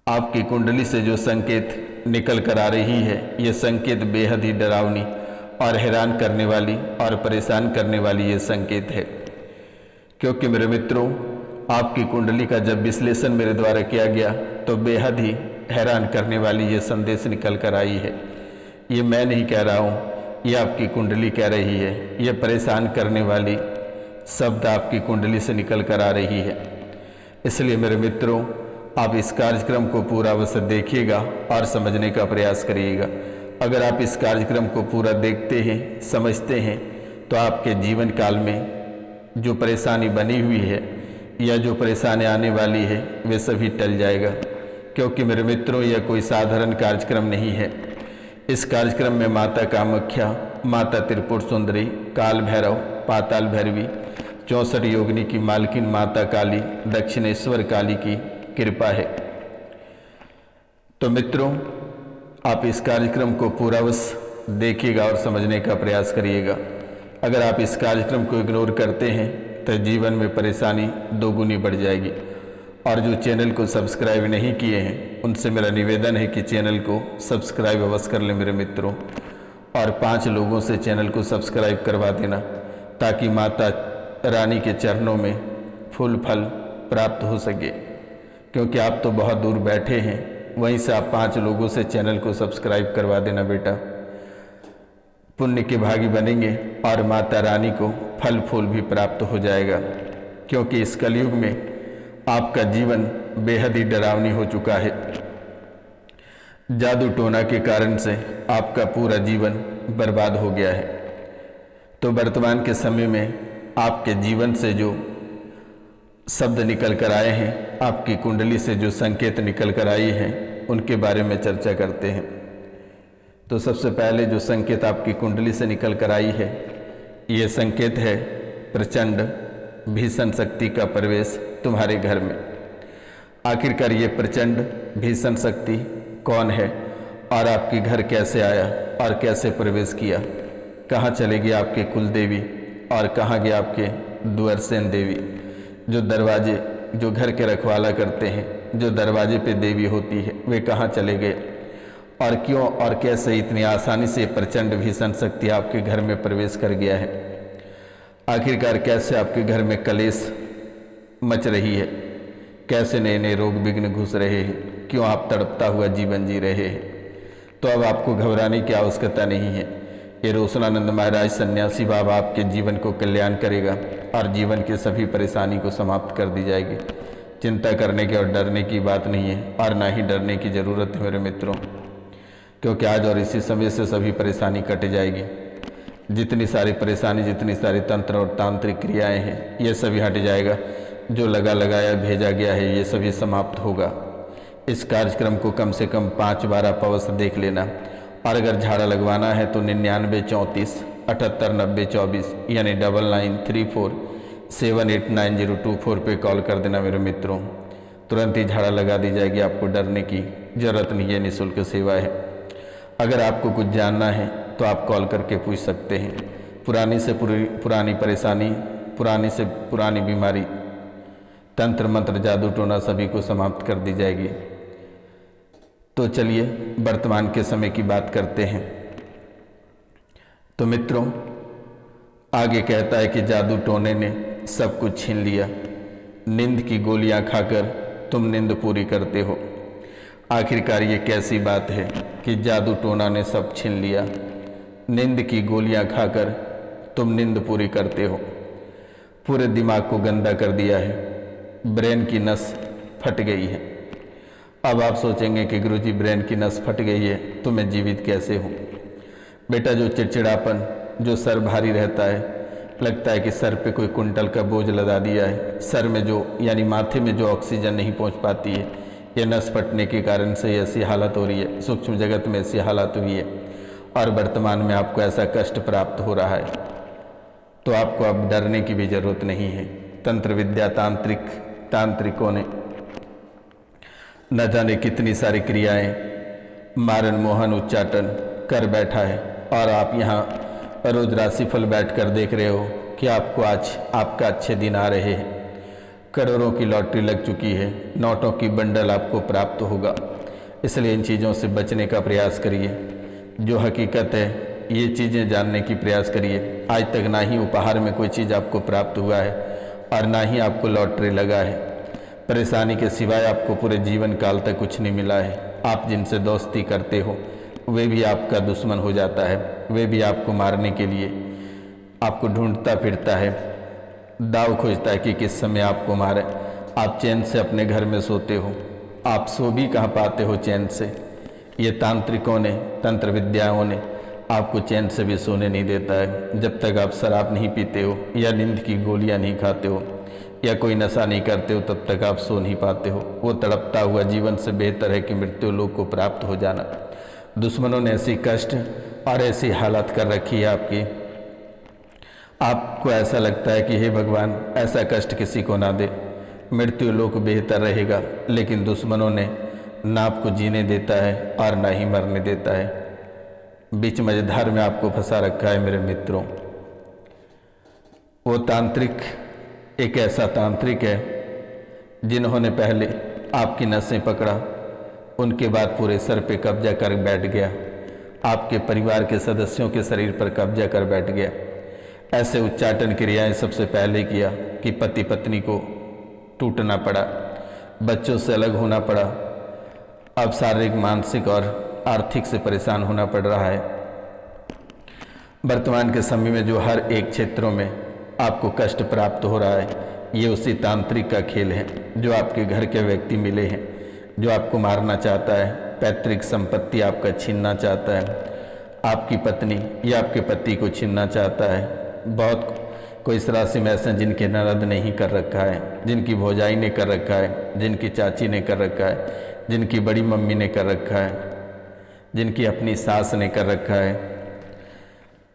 आपकी कुंडली से जो संकेत निकल कर आ रही है, ये संकेत बेहद ही डरावनी और हैरान करने वाली और परेशान करने वाली ये संकेत है। क्योंकि मेरे मित्रों, आपकी कुंडली का जब विश्लेषण मेरे द्वारा किया गया तो बेहद ही हैरान करने वाली ये संदेश निकल कर आई है। ये मैं नहीं कह रहा हूँ, ये आपकी कुंडली कह रही है। ये परेशान करने वाली शब्द आपकी कुंडली से निकल कर आ रही है। इसलिए मेरे मित्रों, आप इस कार्यक्रम को पूरा अवश्य देखिएगा और समझने का प्रयास करिएगा। अगर आप इस कार्यक्रम को पूरा देखते हैं, समझते हैं, तो आपके जीवन काल में जो परेशानी बनी हुई है या जो परेशानी आने वाली है वे सभी टल जाएगा। क्योंकि मेरे मित्रों, यह कोई साधारण कार्यक्रम नहीं है। इस कार्यक्रम में माता कामाख्या, माता त्रिपुर सुंदरी, काल भैरव, पाताल भैरवी, 64 योगिनी की मालकिन माता काली, दक्षिणेश्वर काली की कृपा है। तो मित्रों, आप इस कार्यक्रम को पूरा बस देखिएगा और समझने का प्रयास करिएगा। अगर आप इस कार्यक्रम को इग्नोर करते हैं तो जीवन में परेशानी दोगुनी बढ़ जाएगी। और जो चैनल को सब्सक्राइब नहीं किए हैं उनसे मेरा निवेदन है कि चैनल को सब्सक्राइब अवश्य कर लें मेरे मित्रों, और 5 लोगों से चैनल को सब्सक्राइब करवा देना, ताकि माता रानी के चरणों में फूल फल प्राप्त हो सके। क्योंकि आप तो बहुत दूर बैठे हैं, वहीं से आप 5 लोगों से चैनल को सब्सक्राइब करवा देना बेटा। पुण्य के भागी बनेंगे और माता रानी को फल फूल भी प्राप्त हो जाएगा। क्योंकि इस कलयुग में आपका जीवन बेहद ही डरावनी हो चुका है। जादू टोना के कारण से आपका पूरा जीवन बर्बाद हो गया है। तो वर्तमान के समय में आपके जीवन से जो शब्द निकल कर आए हैं, आपकी कुंडली से जो संकेत निकल कर आई हैं, उनके बारे में चर्चा करते हैं। तो सबसे पहले जो संकेत आपकी कुंडली से निकल कर आई है, ये संकेत है प्रचंड भीषण शक्ति का प्रवेश तुम्हारे घर में। आखिरकार ये प्रचंड भीषण शक्ति कौन है और आपके घर कैसे आया और कैसे प्रवेश किया? कहाँ चले गए आपके कुल देवी और कहाँ गए आपके दुअरसेन देवी? जो दरवाजे, जो घर के रखवाला करते हैं, जो दरवाजे पे देवी होती है, वे कहाँ चले गए और क्यों और कैसे इतनी आसानी से प्रचंड भीषण शक्ति आपके घर में प्रवेश कर गया है? आखिरकार कैसे आपके घर में कलेश मच रही है? कैसे नए नए रोग विघ्न घुस रहे हैं? क्यों आप तड़पता हुआ जीवन जी रहे हैं? तो अब आपको घबराने की आवश्यकता नहीं है। ये रोशनानंद महाराज सन्यासी बाबा आपके जीवन को कल्याण करेगा और जीवन की सभी परेशानी को समाप्त कर दी जाएगी। चिंता करने की और डरने की बात नहीं है, और ना ही डरने की ज़रूरत है मेरे मित्रों। क्योंकि आज और इसी समय से सभी परेशानी कट जाएगी। जितनी सारी परेशानी, जितनी सारी तंत्र और तांत्रिक क्रियाएं हैं, ये सभी हट जाएगा। जो लगा लगाया भेजा गया है, ये सभी समाप्त होगा। इस कार्यक्रम को कम से कम 5 बार आप अवश्य देख लेना। और अगर झाड़ा लगवाना है तो 99 34 78 90 24 यानी 9934789024 पे कॉल कर देना मेरे मित्रों। तुरंत ही झाड़ा लगा दी जाएगी। आपको डरने की जरूरत नहीं है, निःशुल्क सेवा है। अगर आपको कुछ जानना है तो आप कॉल करके पूछ सकते हैं। पुरानी से पुरानी परेशानी, पुरानी से पुरानी बीमारी, तंत्र मंत्र जादू टोना सभी को समाप्त कर दी जाएगी। तो चलिए वर्तमान के समय की बात करते हैं। तो मित्रों, आगे कहता है कि जादू टोने ने सब कुछ छीन लिया। नींद की गोलियां खाकर तुम नींद पूरी करते हो। आखिरकार ये कैसी बात है कि जादू टोना ने सब छीन लिया? नींद की गोलियां खाकर तुम नींद पूरी करते हो। पूरे दिमाग को गंदा कर दिया है। ब्रेन की नस फट गई है। अब आप सोचेंगे कि गुरुजी ब्रेन की नस फट गई है तो मैं जीवित कैसे हूँ? बेटा, जो चिड़चिड़ापन, जो सर भारी रहता है, लगता है कि सर पे कोई कुंटल का बोझ लदा दिया है, सर में जो यानी माथे में जो ऑक्सीजन नहीं पहुँच पाती है, ये नस फटने के कारण से ऐसी हालत हो रही है। सूक्ष्म जगत में ऐसी हालत हुई है और वर्तमान में आपको ऐसा कष्ट प्राप्त हो रहा है। तो आपको अब डरने की भी जरूरत नहीं है। तंत्र विद्या तांत्रिकों ने न जाने कितनी सारी क्रियाएं, मारन मोहन उच्चाटन कर बैठा है, और आप यहाँ रोज राशिफल बैठ कर देख रहे हो कि आपको आज आपका अच्छे दिन आ रहे हैं। करोड़ों की लॉटरी लग चुकी है, नोटों की बंडल आपको प्राप्त होगा। इसलिए इन चीज़ों से बचने का प्रयास करिए। जो हकीकत है ये चीज़ें जानने की प्रयास करिए। आज तक ना ही उपहार में कोई चीज़ आपको प्राप्त हुआ है और ना ही आपको लॉटरी लगा है। परेशानी के सिवाय आपको पूरे जीवन काल तक कुछ नहीं मिला है। आप जिनसे दोस्ती करते हो वे भी आपका दुश्मन हो जाता है, वे भी आपको मारने के लिए आपको ढूंढता फिरता है, दाव खोजता है कि किस समय आपको मारे। आप चैन से अपने घर में सोते हो, आप सो भी कहाँ पाते हो चैन से। ये तांत्रिकों ने, तंत्र विद्याओं ने आपको चैन से भी सोने नहीं देता है। जब तक आप शराब नहीं पीते हो या नींद की गोलियां नहीं खाते हो या कोई नशा नहीं करते हो तब तक आप सो नहीं पाते हो। वो तड़पता हुआ जीवन से बेहतर है कि मृत्यु लोक को प्राप्त हो जाना। दुश्मनों ने ऐसी कष्ट और ऐसी हालत कर रखी है आपकी, आपको ऐसा लगता है कि हे भगवान ऐसा कष्ट किसी को ना दे, मृत्यु लोक बेहतर रहेगा। लेकिन दुश्मनों ने ना आपको जीने देता है और ना ही मरने देता है। बीच मझधार में आपको फंसा रखा है मेरे मित्रों। वो तांत्रिक एक ऐसा तांत्रिक है जिन्होंने पहले आपकी नसें पकड़ा, उनके बाद पूरे सर पे कब्जा कर बैठ गया, आपके परिवार के सदस्यों के शरीर पर कब्जा कर बैठ गया। ऐसे उच्चाटन क्रियाएं सबसे पहले किया कि पति पत्नी को टूटना पड़ा, बच्चों से अलग होना पड़ा, अब शारीरिक मानसिक और आर्थिक से परेशान होना पड़ रहा है। वर्तमान के समय में जो हर एक क्षेत्रों में आपको कष्ट प्राप्त हो रहा है ये उसी तांत्रिक का खेल है। जो आपके घर के व्यक्ति मिले हैं, जो आपको मारना चाहता है, पैतृक संपत्ति आपका छीनना चाहता है, आपकी पत्नी या आपके पति को छीनना चाहता है। बहुत कोई इस राशि में ऐसे जिनके ननद ने ही कर रखा है, जिनकी भौजाई ने कर रखा है, जिनकी चाची ने कर रखा है, जिनकी बड़ी मम्मी ने कर रखा है, जिनकी अपनी सास ने कर रखा है।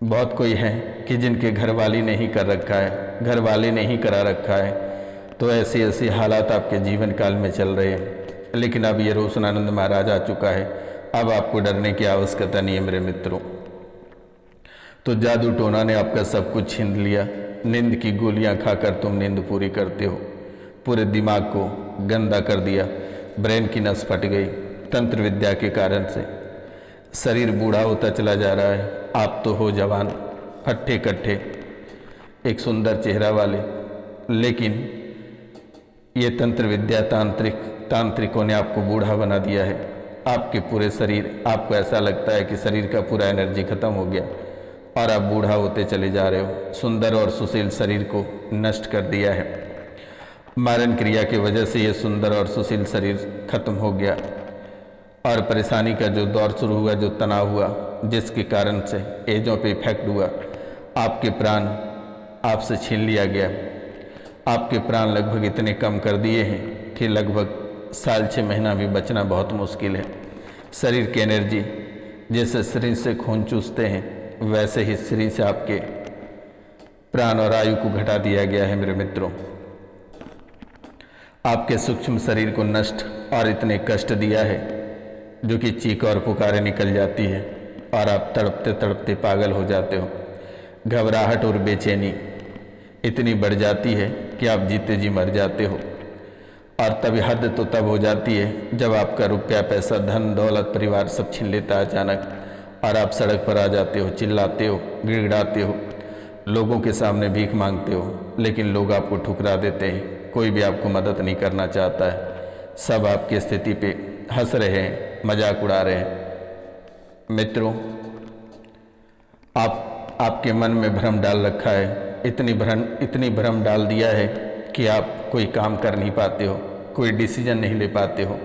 बहुत कोई है कि जिनके घरवाली ने ही कर रखा है, घरवाले ने ही करा रखा है। तो ऐसी ऐसी हालात आपके जीवन काल में चल रहे हैं। लेकिन अब ये रोशनानंद महाराज आ चुका है, अब आपको डरने की आवश्यकता नहीं है मेरे मित्रों। तो जादू टोना ने आपका सब कुछ छीन लिया। नींद की गोलियां खाकर तुम नींद पूरी करते हो, पूरे दिमाग को गंदा कर दिया, ब्रेन की नस फट गई तंत्र विद्या के कारण से। शरीर बूढ़ा होता चला जा रहा है। आप तो हो जवान, हट्ठे कट्ठे, एक सुंदर चेहरा वाले, लेकिन ये तंत्र विद्या तांत्रिकों ने आपको बूढ़ा बना दिया है। आपके पूरे शरीर, आपको ऐसा लगता है कि शरीर का पूरा एनर्जी खत्म हो गया और आप बूढ़ा होते चले जा रहे हो। सुंदर और सुशील शरीर को नष्ट कर दिया है। मारण क्रिया की वजह से ये सुंदर और सुशील शरीर खत्म हो गया और परेशानी का जो दौर शुरू हुआ, जो तनाव हुआ, जिसके कारण से एजों पे इफेक्ट हुआ, आपके प्राण आपसे छीन लिया गया। आपके प्राण लगभग इतने कम कर दिए हैं कि लगभग साल 6 महीना भी बचना बहुत मुश्किल है। शरीर की एनर्जी जैसे शरीर से खून चूसते हैं वैसे ही शरीर से आपके प्राण और आयु को घटा दिया गया है मेरे मित्रों। आपके सूक्ष्म शरीर को नष्ट और इतने कष्ट दिया है जो कि चीख और पुकारे निकल जाती है और आप तड़पते तड़पते पागल हो जाते हो। घबराहट और बेचैनी इतनी बढ़ जाती है कि आप जीते जी मर जाते हो। और तभी हद तो तब हो जाती है जब आपका रुपया, पैसा, धन, दौलत, परिवार सब छीन लेता है अचानक और आप सड़क पर आ जाते हो, चिल्लाते हो, गिड़गिड़ाते हो, लोगों के सामने भीख मांगते हो। लेकिन लोग आपको ठुकरा देते हैं, कोई भी आपको मदद नहीं करना चाहता है। सब आपकी स्थिति पे हंस रहे हैं, मजाक उड़ा रहे हैं। मित्रों, आपके मन में भ्रम डाल रखा है, इतनी भ्रम डाल दिया है कि आप कोई काम कर नहीं पाते हो, कोई डिसीजन नहीं ले पाते हो,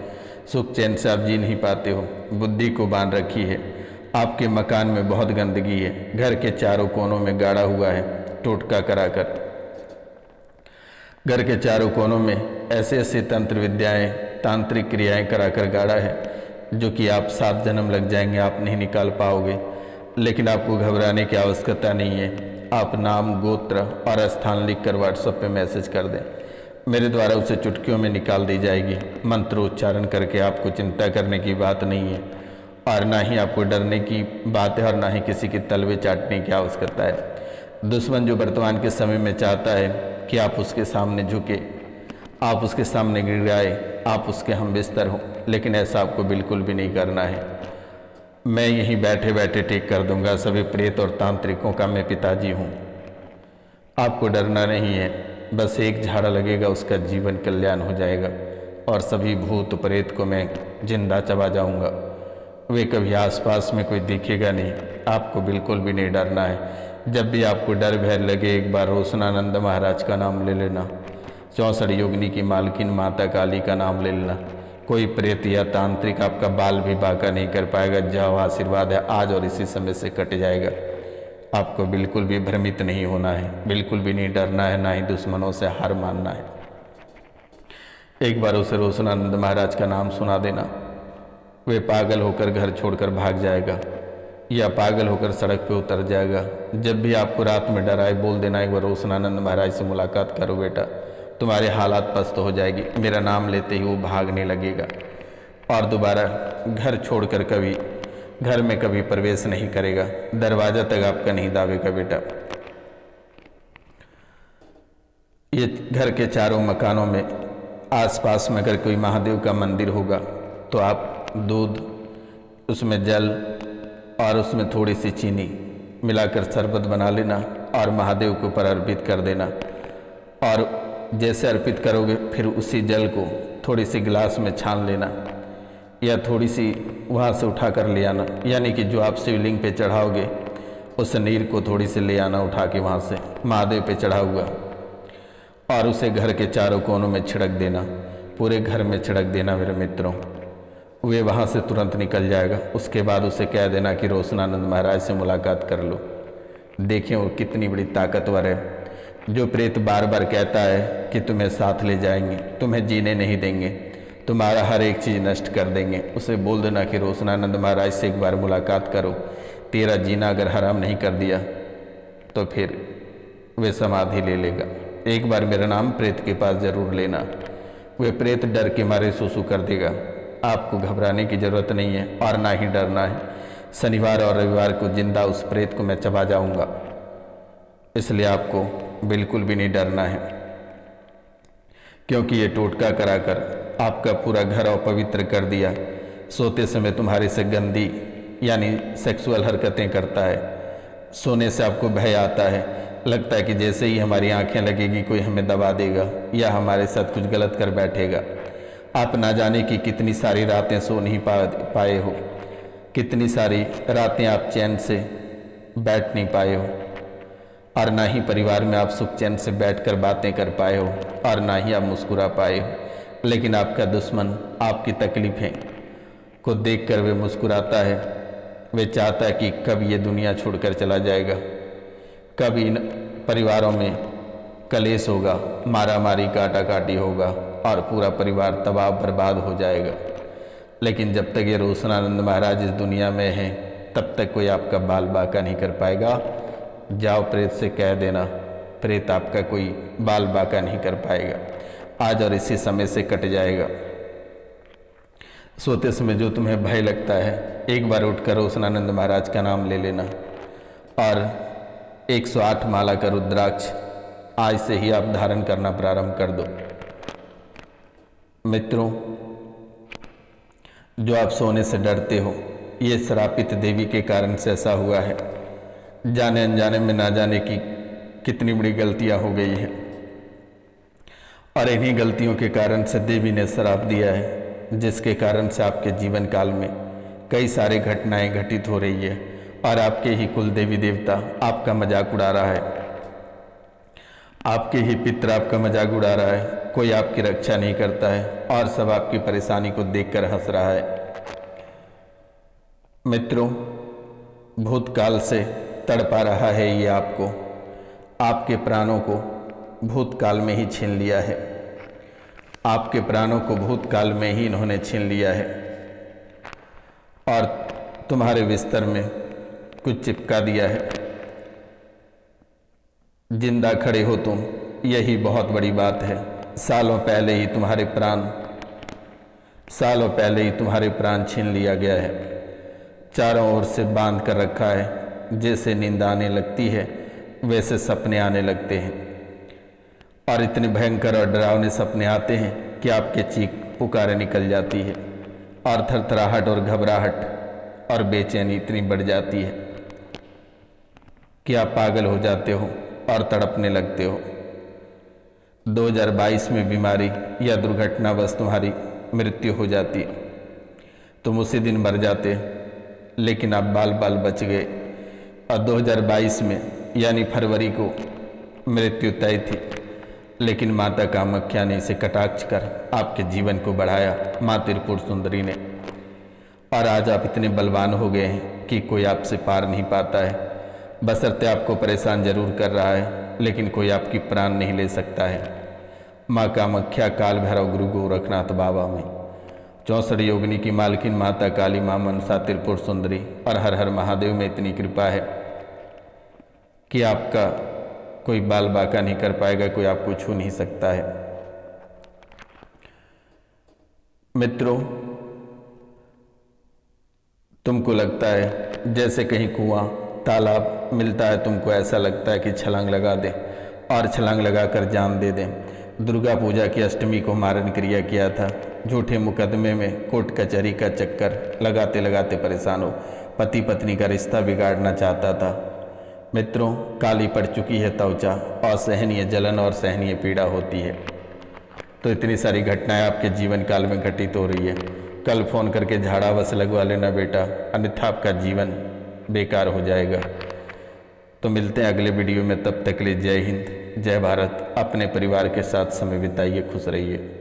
सुख चैन से आप जी नहीं पाते हो। बुद्धि को बांध रखी है। आपके मकान में बहुत गंदगी है, घर के चारों कोनों में गाड़ा हुआ है टोटका कराकर। घर के चारों कोनों में ऐसे ऐसे तंत्र विद्याएं, तांत्रिक क्रियाएं कराकर गाड़ा है जो कि आप 7 जन्म लग जाएंगे, आप नहीं निकाल पाओगे। लेकिन आपको घबराने की आवश्यकता नहीं है। आप नाम, गोत्र और स्थान लिखकर व्हाट्सएप पे मैसेज कर दें, मेरे द्वारा उसे चुटकियों में निकाल दी जाएगी। मंत्र उच्चारण करके आपको चिंता करने की बात नहीं है और ना ही आपको डरने की बात है और ना ही किसी के तलवे चाटने की आवश्यकता है। दुश्मन जो वर्तमान के समय में चाहता है कि आप उसके सामने झुके, आप उसके सामने गिड़गिड़ाए, आप उसके हम बिस्तर हो, लेकिन ऐसा आपको बिल्कुल भी नहीं करना है। मैं यहीं बैठे बैठे ठीक कर दूंगा, सभी प्रेत और तांत्रिकों का मैं पिताजी हूँ। आपको डरना नहीं है, बस एक झाड़ा लगेगा, उसका जीवन कल्याण हो जाएगा और सभी भूत प्रेत को मैं जिंदा चबा जाऊंगा। वे कभी आसपास में कोई दिखेगा नहीं। आपको बिल्कुल भी नहीं डरना है। जब भी आपको डर भय लगे, एक बार रोशनानंद महाराज का नाम ले लेना, 64 योगिनी की मालकिन माता काली का नाम ले लेना। कोई प्रेत या तांत्रिक आपका बाल भी बांका नहीं कर पाएगा। जाओ, आशीर्वाद है, आज और इसी समय से कट जाएगा। आपको बिल्कुल भी भ्रमित नहीं होना है, बिल्कुल भी नहीं डरना है, ना ही दुश्मनों से हार मानना है। एक बार उसे रोशनानंद महाराज का नाम सुना देना, वे पागल होकर घर छोड़कर भाग जाएगा या पागल होकर सड़क पे उतर जाएगा। जब भी आपको रात में डर आए, बोल देना, एक बार रोशनानंद महाराज से मुलाकात करो बेटा, तुम्हारे हालात पस्त हो जाएगी। मेरा नाम लेते ही वो भागने लगेगा और दोबारा घर छोड़कर कभी घर में कभी प्रवेश नहीं करेगा, दरवाजा तक आपका नहीं दावेगा बेटा। ये घर के चारों मकानों में आसपास में अगर कोई महादेव का मंदिर होगा तो आप दूध, उसमें जल और उसमें थोड़ी सी चीनी मिलाकर शरबत बना लेना और महादेव के ऊपर अर्पित कर देना। और जैसे अर्पित करोगे फिर उसी जल को थोड़ी सी गिलास में छान लेना या थोड़ी सी वहाँ से उठा कर ले आना, यानी कि जो आप शिवलिंग पे चढ़ाओगे उस नीर को थोड़ी सी ले आना उठा के वहाँ से महादेव पे चढ़ा हुआ, और उसे घर के चारों कोनों में छिड़क देना, पूरे घर में छिड़क देना मेरे मित्रों। वे वहाँ से तुरंत निकल जाएगा। उसके बाद उसे कह देना कि रोशनानंद महाराज से मुलाकात कर लो। देखिए वो कितनी बड़ी ताकतवर है। जो प्रेत बार बार कहता है कि तुम्हें साथ ले जाएंगे, तुम्हें जीने नहीं देंगे, तुम्हारा हर एक चीज़ नष्ट कर देंगे, उसे बोल देना कि रोशनानंद महाराज से एक बार मुलाकात करो, तेरा जीना अगर हराम नहीं कर दिया तो फिर वे समाधि ले लेगा। एक बार मेरा नाम प्रेत के पास जरूर लेना। वे प्रेत डर के मारे सुसु कर देगा। आपको घबराने की ज़रूरत नहीं है और ना ही डरना है। शनिवार और रविवार को जिंदा उस प्रेत को मैं चबा जाऊंगा, इसलिए आपको बिल्कुल भी नहीं डरना है, क्योंकि ये टोटका कराकर आपका पूरा घर अपवित्र कर दिया। सोते समय तुम्हारे से गंदी यानी सेक्सुअल हरकतें करता है। सोने से आपको भय आता है, लगता है कि जैसे ही हमारी आंखें लगेगी कोई हमें दबा देगा या हमारे साथ कुछ गलत कर बैठेगा। आप ना जाने कि कितनी सारी रातें सो नहीं पाए हो, कितनी सारी रातें आप चैन से बैठ नहीं पाए हो, और ना ही परिवार में आप सुख चैन से बैठकर बातें कर पाए हो, और ना ही आप मुस्कुरा पाए हो। लेकिन आपका दुश्मन आपकी तकलीफ़ें को देखकर वे मुस्कुराता है। वे चाहता है कि कब ये दुनिया छोड़कर चला जाएगा, कब इन परिवारों में कलेश होगा, मारा मारी काटा काटी होगा और पूरा परिवार तबाह बर्बाद हो जाएगा। लेकिन जब तक ये रोशनानंद महाराज इस दुनिया में हैं तब तक कोई आपका बाल बांका नहीं कर पाएगा। जाओ प्रेत से कह देना, प्रेत आपका कोई बाल बांका नहीं कर पाएगा, आज और इसी समय से कट जाएगा। सोते समय जो तुम्हें भय लगता है, एक बार उठकर रोशनानंद महाराज का नाम ले लेना और 108 माला का रुद्राक्ष आज से ही आप धारण करना प्रारंभ कर दो। मित्रों, जो आप सोने से डरते हो, ये श्रापित देवी के कारण से ऐसा हुआ है। जाने अनजाने में ना जाने की कितनी बड़ी गलतियां हो गई हैं, और इन्हीं गलतियों के कारण से देवी ने श्राप दिया है, जिसके कारण से आपके जीवन काल में कई सारी घटनाएं घटित हो रही है और आपके ही कुल देवी देवता आपका मजाक उड़ा रहा है, आपके ही पितर आपका मजाक उड़ा रहा है। कोई आपकी रक्षा नहीं करता है और सब आपकी परेशानी को देखकर हंस रहा है। मित्रों, भूतकाल से तड़पा रहा है ये आपको, आपके प्राणों को भूतकाल में ही छीन लिया है, आपके प्राणों को भूतकाल में ही इन्होंने छीन लिया है और तुम्हारे बिस्तर में कुछ चिपका दिया है। जिंदा खड़े हो तुम, यही बहुत बड़ी बात है। सालों पहले ही तुम्हारे प्राण छीन लिया गया है, चारों ओर से बांध कर रखा है। जैसे नींद आने लगती है वैसे सपने आने लगते हैं और इतने भयंकर और डरावने सपने आते हैं कि आपके चीख पुकारें निकल जाती है और थरथराहट और घबराहट और बेचैनी इतनी बढ़ जाती है कि आप पागल हो जाते हो और तड़पने लगते हो। 2022 में बीमारी या दुर्घटनावश तुम्हारी मृत्यु हो जाती, तुम उसी दिन मर जाते, लेकिन आप बाल बाल बच गए। और 2022 में यानी फरवरी को मृत्यु तय थी, लेकिन माता कामाख्या ने इसे कटाक्ष कर आपके जीवन को बढ़ाया, माँ त्रिपुर सुंदरी ने। और आज आप इतने बलवान हो गए हैं कि कोई आपसे पार नहीं पाता है। बशर्ते आपको परेशान जरूर कर रहा है, लेकिन कोई आपकी प्राण नहीं ले सकता है। माँ कामाख्या, काल भैरव, गुरु गोरखनाथ बाबा में 64 योगिनी की मालकिन माता काली, माँ मनसा, त्रिपुर सुंदरी और हर हर महादेव में इतनी कृपा है कि आपका कोई बाल बाका नहीं कर पाएगा, कोई आपको छू नहीं सकता है। मित्रों, तुमको लगता है जैसे कहीं कुआं तालाब मिलता है, तुमको ऐसा लगता है कि छलांग लगा दें और छलांग लगाकर जान दे दें। दुर्गा पूजा की अष्टमी को मारन क्रिया किया था, झूठे मुकदमे में कोर्ट कचहरी का चक्कर लगाते लगाते परेशान हो, पति पत्नी का रिश्ता बिगाड़ना चाहता था। मित्रों, काली पड़ चुकी है त्वचा, असहनीय जलन और सहनीय पीड़ा होती है। तो इतनी सारी घटनाएं आपके जीवन काल में घटित हो रही है। कल फोन करके झाड़ा बस लगवा लेना बेटा, अन्यथा आपका जीवन बेकार हो जाएगा। तो मिलते हैं अगले वीडियो में, तब तक के लिए जय हिंद, जय भारत। अपने परिवार के साथ समय बिताइए, खुश रहिए।